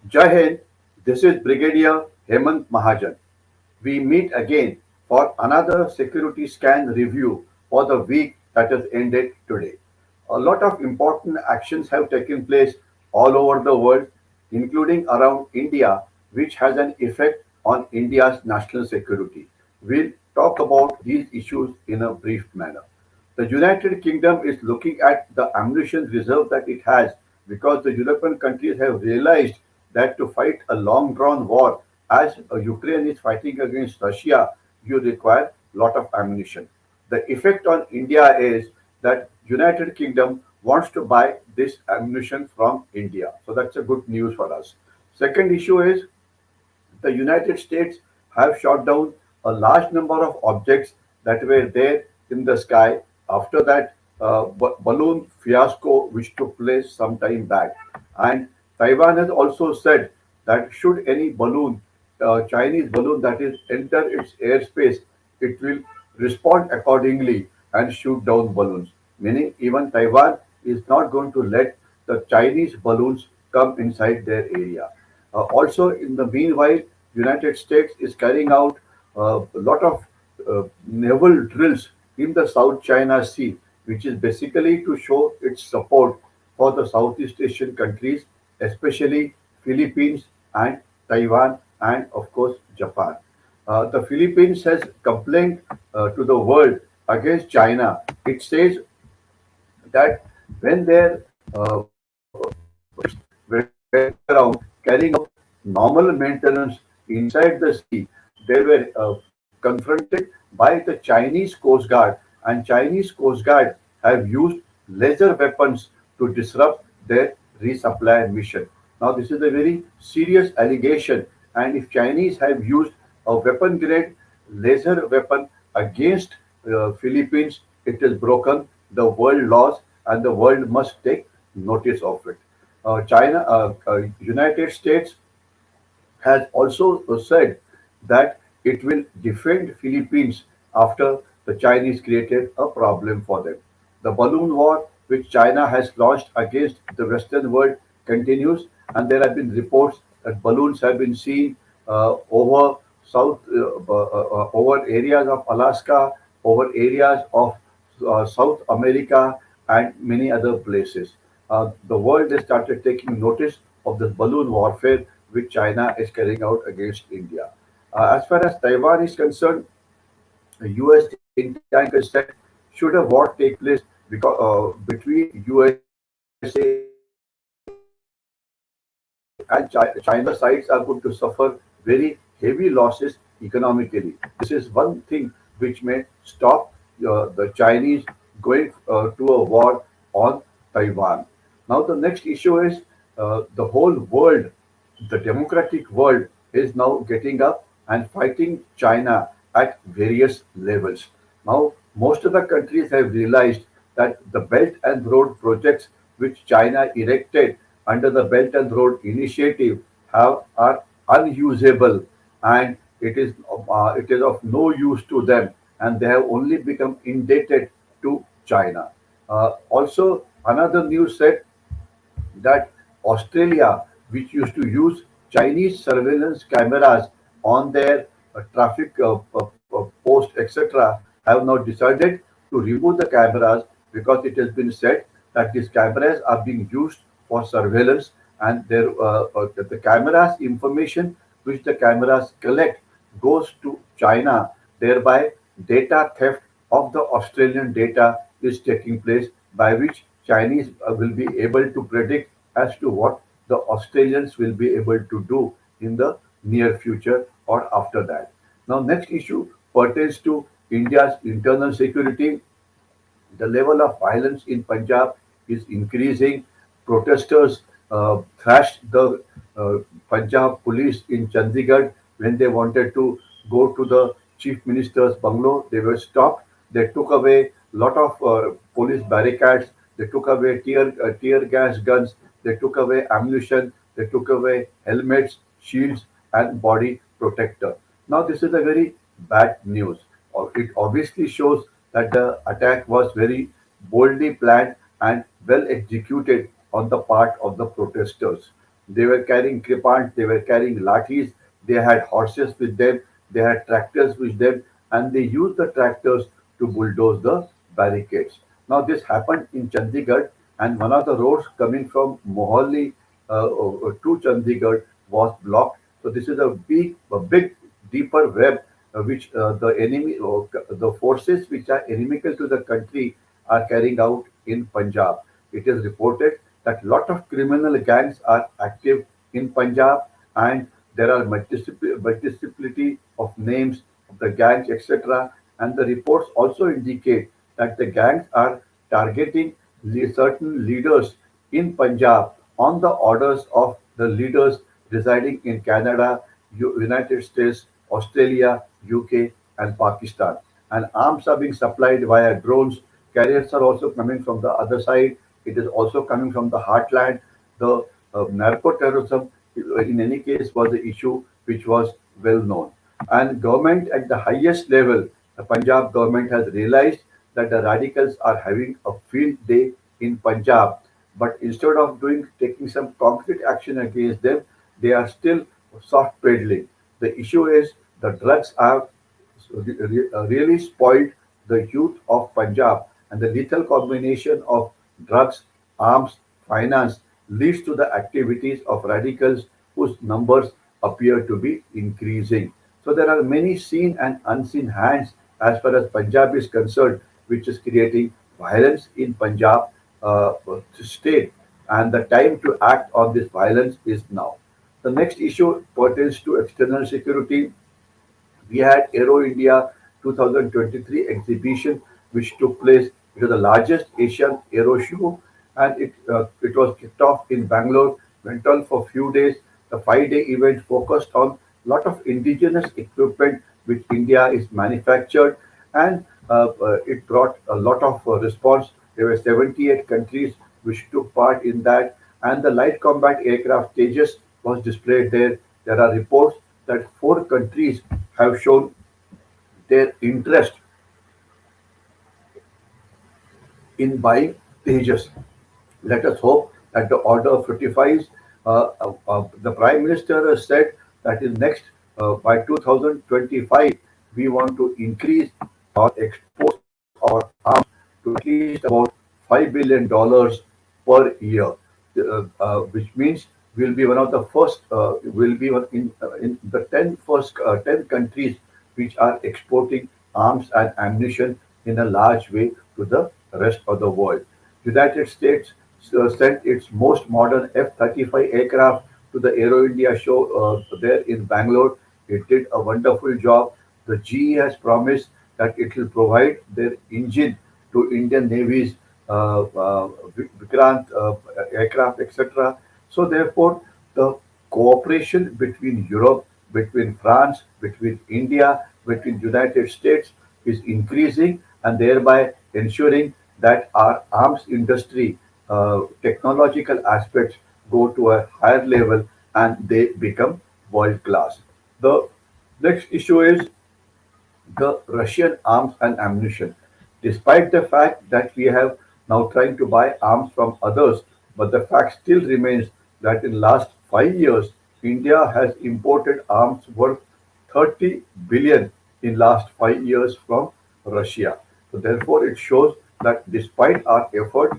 Jai Hind, this is Brigadier Hemant Mahajan. We meet again for another security scan review for the week that has ended today. A lot of important actions have taken place all over the world, including around India, which has an effect on India's national security. We'll talk about these issues in a brief manner. The United Kingdom is looking at the ammunition reserve that it has because the European countries have realized that to fight a long drawn war, as Ukraine is fighting against Russia, you require a lot of ammunition. The effect on India is that United Kingdom wants to buy this ammunition from India. So that's a good news for us. Second issue is the United States have shot down a large number of objects that were there in the sky after that balloon fiasco which took place some time back. And Taiwan has also said that should any balloon, Chinese balloon that is enter its airspace, it will respond accordingly and shoot down balloons. Meaning even Taiwan is not going to let the Chinese balloons come inside their area. Also, in the meanwhile, United States is carrying out a lot of naval drills in the South China Sea, which is basically to show its support for the Southeast Asian countries, especially Philippines and Taiwan, and of course Japan. The Philippines has complained to the world against China. It says that when their were going around carrying out normal maintenance inside the sea, they were confronted by the Chinese Coast Guard, and Chinese Coast Guard have used laser weapons to disrupt their resupply mission. Now, this is a very serious allegation, and if Chinese have used a weapon grade laser weapon against Philippines, it has broken the world laws, and the world must take notice of it. United States has also said that it will defend Philippines after the Chinese created a problem for them. The balloon war which China has launched against the Western world continues, and there have been reports that balloons have been seen over areas of Alaska, over areas of South America, and many other places. The world has started taking notice of this balloon warfare which China is carrying out against India. As far as Taiwan is concerned, the US Think Tank has said should a war take place between USA and China, both sides are going to suffer very heavy losses economically. This is one thing which may stop the Chinese going to a war on Taiwan. Now, the next issue is the whole world, the democratic world, is now getting up and fighting China at various levels. Now, most of the countries have realized that the Belt and Road projects which China erected under the Belt and Road Initiative are unusable, and it is of no use to them, and they have only become indebted to China. Also, another news said that Australia, which used to use Chinese surveillance cameras on their traffic post, etc., have now decided to remove the cameras because it has been said that these cameras are being used for surveillance, and the cameras information which the cameras collect goes to China, thereby data theft of the Australian data is taking place, by which Chinese will be able to predict as to what the Australians will be able to do in the near future or after that. Now, next issue pertains to India's internal security. The level of violence in Punjab is increasing. Protesters thrashed the Punjab police in Chandigarh when they wanted to go to the chief minister's bungalow. They were stopped. They took away a lot of police barricades. They took away tear gas guns. They took away ammunition. They took away helmets, shields, and body protector. Now, this is a very bad news. It obviously shows that the attack was very boldly planned and well executed on the part of the protesters. They were carrying kripans, they were carrying lathis, they had horses with them, they had tractors with them, and they used the tractors to bulldoze the barricades. Now, this happened in Chandigarh, and one of the roads coming from Mohali to Chandigarh was blocked. So, this is a big, deeper web which the forces which are inimical to the country are carrying out in Punjab. It is reported that lot of criminal gangs are active in Punjab, and there are multiplicity of names of the gangs, etc. And the reports also indicate that the gangs are targeting certain leaders in Punjab on the orders of the leaders residing in Canada, United States, Australia, UK, and Pakistan. And arms are being supplied via drones. Carriers are also coming from the other side. It is also coming from the heartland. The narco terrorism, in any case, was the issue which was well known. And government at the highest level, the Punjab government has realized that the radicals are having a field day in Punjab. But instead of taking some concrete action against them, they are still soft peddling. The issue is the drugs have really spoiled the youth of Punjab, and the lethal combination of drugs, arms, finance leads to the activities of radicals whose numbers appear to be increasing. So there are many seen and unseen hands as far as Punjab is concerned, which is creating violence in Punjab state, and the time to act on this violence is now. The next issue pertains to external security. We had Aero India 2023 exhibition, which took place. It was the largest Asian aero show, and it was kicked off in Bangalore. Went on for a few days. The 5 day event focused on a lot of indigenous equipment which India is manufactured, and it brought a lot of response. There were 78 countries which took part in that, and the light combat aircraft Tejas was displayed there. There are reports that four countries have shown their interest in buying Tejas. Let us hope that the order fructifies. The Prime Minister has said that in next by 2025 we want to increase our exports of our arms to at least about $5 billion per year, which means we'll be one of the first. Will be one in the 10 countries which are exporting arms and ammunition in a large way to the rest of the world. United States sent its most modern F-35 aircraft to the Aero India show there in Bangalore. It did a wonderful job. The GE has promised that it will provide their engine to Indian Navy's Vikrant aircraft, etc. So therefore, the cooperation between Europe, between France, between India, between United States is increasing, and thereby ensuring that our arms industry technological aspects go to a higher level and they become world class. The next issue is the Russian arms and ammunition. Despite the fact that we have now trying to buy arms from others, but the fact still remains that in last 5 years, India has imported arms worth 30 billion in last 5 years from Russia. So therefore, it shows that despite our effort,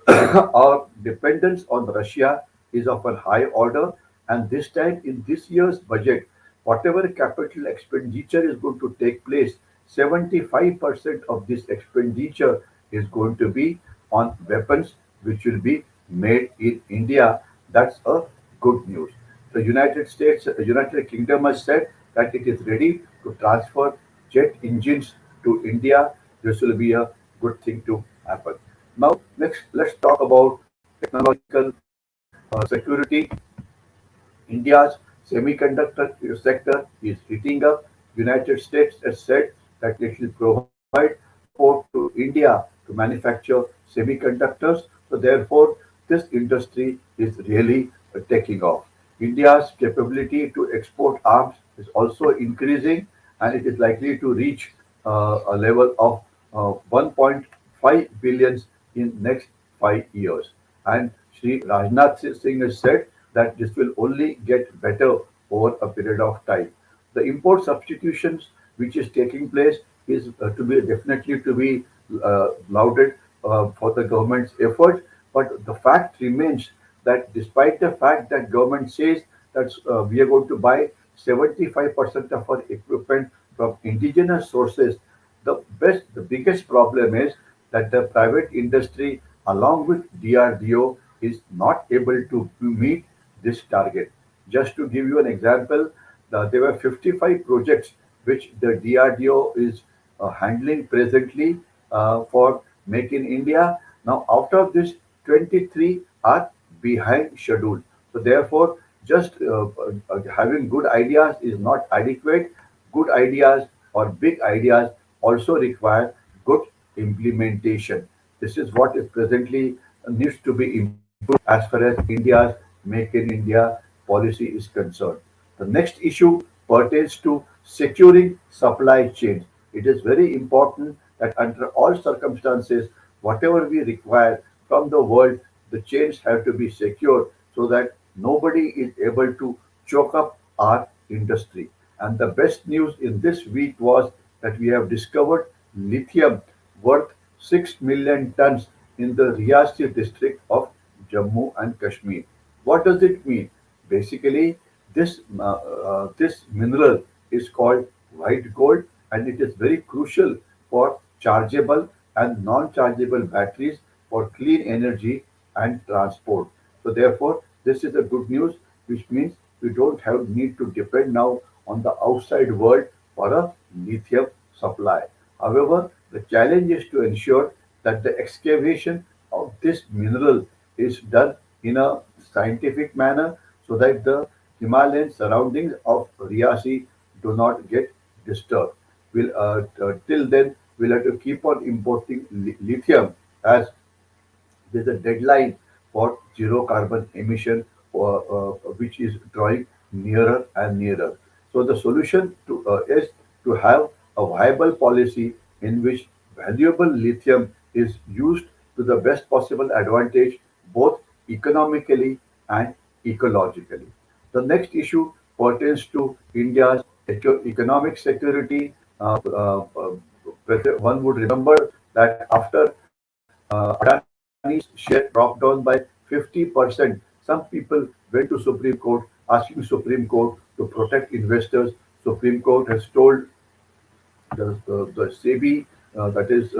our dependence on Russia is of a high order, and this time in this year's budget, whatever capital expenditure is going to take place, 75% of this expenditure is going to be on weapons which will be made in India. That's a good news. The United States, United Kingdom has said that it is ready to transfer jet engines to India. This will be a good thing to happen. Now, let's talk about technological security. India's semiconductor sector is heating up. United States has said that it will provide support to India to manufacture semiconductors. So therefore, this industry is really taking off. India's capability to export arms is also increasing, and it is likely to reach a level of 1.5 billions in next 5 years. And Sri Rajnath Singh has said that this will only get better over a period of time. The import substitutions which is taking place is to be definitely to be lauded for the government's effort. But the fact remains that despite the fact that government says that we are going to buy 75% of our equipment from indigenous sources, the biggest problem is that the private industry, along with DRDO, is not able to meet this target. Just to give you an example, there were 55 projects which the DRDO is handling presently for Make in India. Now, out of this, 23 are behind schedule. So, therefore, just having good ideas is not adequate. Good ideas or big ideas also require good implementation. This is what is presently needs to be improved as far as India's Make in India policy is concerned. The next issue pertains to securing supply chains. It is very important that under all circumstances, whatever we require from the world, the chains have to be secure so that nobody is able to choke up our industry. And the best news in this week was that we have discovered lithium worth 6 million tons in the Riyasi district of Jammu and Kashmir. What does it mean? Basically, this mineral is called white gold, and it is very crucial for chargeable and non-chargeable batteries for clean energy and transport. So therefore, this is a good news, which means we don't have need to depend now on the outside world for a lithium supply. However, the challenge is to ensure that the excavation of this mineral is done in a scientific manner so that the Himalayan surroundings of Riyasi do not get disturbed. Till then, we'll have to keep on importing lithium as there's a deadline for zero carbon emission, which is drawing nearer and nearer. So the solution is to have a viable policy in which valuable lithium is used to the best possible advantage, both economically and ecologically. The next issue pertains to India's economic security. One would remember that after Adani's share dropped down by 50%, some people went to Supreme Court asking Supreme Court to protect investors. Supreme Court has told the SEBI, that is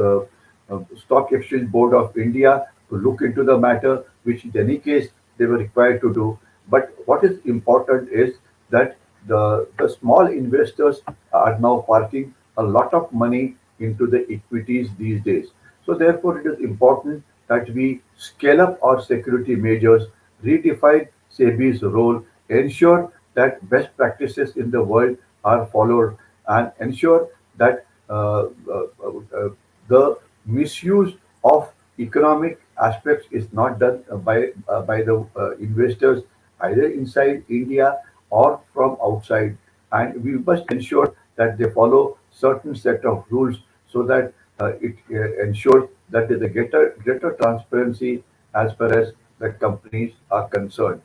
Stock Exchange Board of India, to look into the matter, which in any case they were required to do. But what is important is that the small investors are now parking a lot of money into the equities these days. So therefore, it is important that we scale up our security measures, redefine SEBI's role, ensure that best practices in the world are followed, and ensure that the misuse of economic aspects is not done by the investors either inside India or from outside, and we must ensure that they follow certain set of rules so that it ensures that there is a greater transparency as far as the companies are concerned.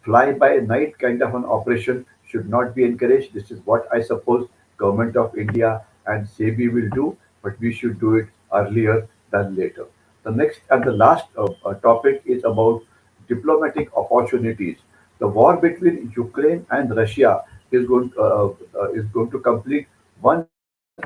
Fly by night kind of an operation should not be encouraged. This is what I suppose Government of India and SEBI will do, but we should do it earlier than later. The next and the last topic is about diplomatic opportunities. The war between Ukraine and Russia is going to complete 1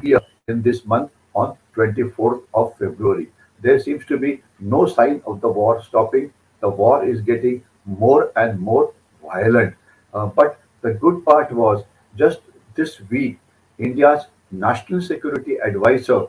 year in this month on 24th of February. There seems to be no sign of the war stopping. The war is getting more and more violent. But the good part was just this week, India's national security advisor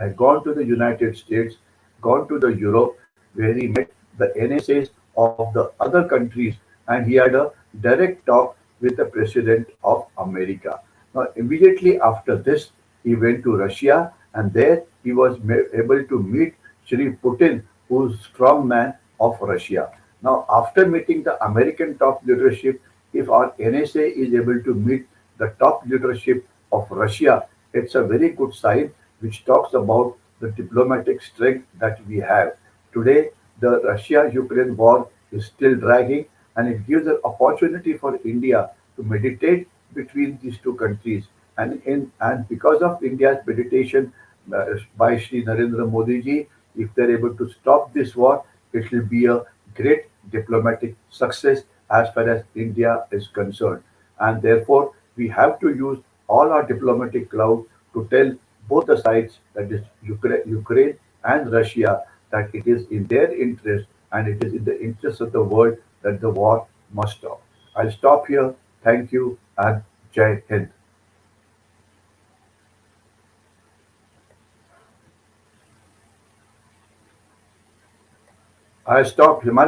had gone to the United States, gone to the Europe, where he met the NSAs of the other countries, and he had a direct talk with the President of America. Now, immediately after this, he went to Russia, and there he was able to meet Shri Putin, who's strongman of Russia. Now, after meeting the American top leadership, if our NSA is able to meet the top leadership of Russia, it's a very good sign which talks about the diplomatic strength that we have. Today, the Russia Ukraine war is still dragging, and it gives an opportunity for India to meditate between these two countries. And because of India's meditation by Sri Narendra Modi ji, if they're able to stop this war, it will be a great diplomatic success as far as India is concerned. And therefore, we have to use all our diplomatic clout to tell both the sides, that is Ukraine and Russia, that it is in their interest and it is in the interest of the world that the war must stop. I'll stop here. Thank you and Jai Hind. I stopped.